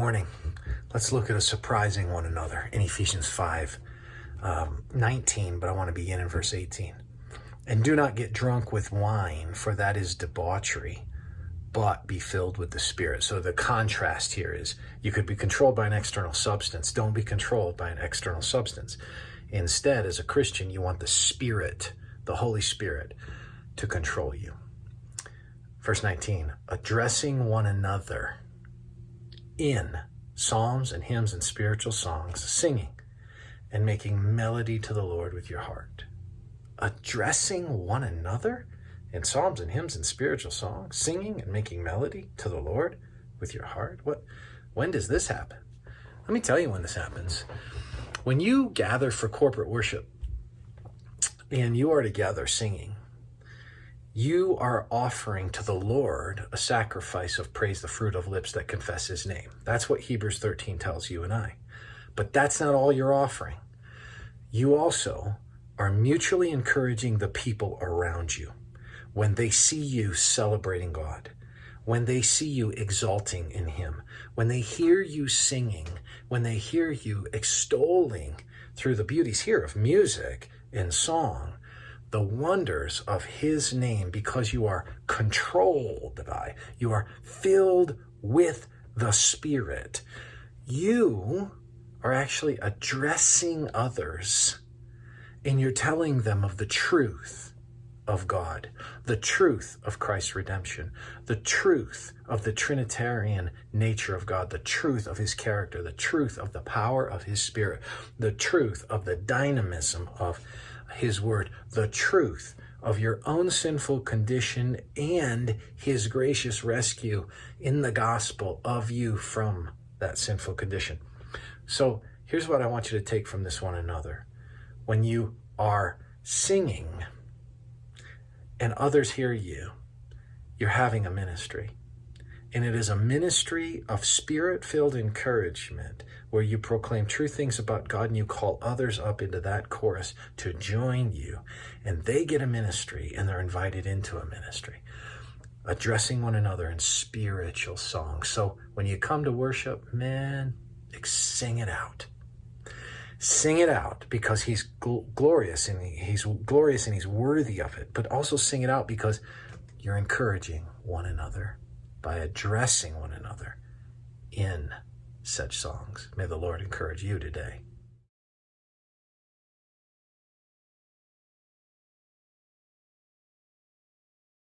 morning. Let's look at a surprising one another in Ephesians 5:19, but I want to begin in verse 18. And do not get drunk with wine, for that is debauchery, but be filled with the Spirit. So the contrast here is you could be controlled by an external substance. Don't be controlled by an external substance. Instead, as a Christian, you want the Spirit, the Holy Spirit, to control you. Verse 19, addressing one another in psalms and hymns and spiritual songs, singing and making melody to the Lord with your heart. Addressing one another in psalms and hymns and spiritual songs, singing and making melody to the Lord with your heart. When does this happen? Let me tell you when this happens. When you gather for corporate worship and you are together singing, you are offering to the Lord a sacrifice of praise, the fruit of lips that confess his name. That's what Hebrews 13 tells you and I. But that's not all you're offering. You also are mutually encouraging the people around you when they see you celebrating God, when they see you exalting in him, when they hear you singing, when they hear you extolling through the beauties here of music and song, the wonders of his name, because you are controlled by, you are filled with the Spirit. You are actually addressing others, and you're telling them of the truth of God, the truth of Christ's redemption, the truth of the Trinitarian nature of God, the truth of his character, the truth of the power of his Spirit, the truth of the dynamism of his word, the truth of your own sinful condition and his gracious rescue in the gospel of you from that sinful condition. So here's what I want you to take from this one another. When you are singing and others hear you, you're having a ministry. And it is a ministry of Spirit-filled encouragement where you proclaim true things about God and you call others up into that chorus to join you. And they get a ministry and they're invited into a ministry. Addressing one another in spiritual songs. So when you come to worship, man, sing it out. Sing it out because he's glorious and he's worthy of it. But also sing it out because you're encouraging one another by addressing one another in such songs. May the Lord encourage you today.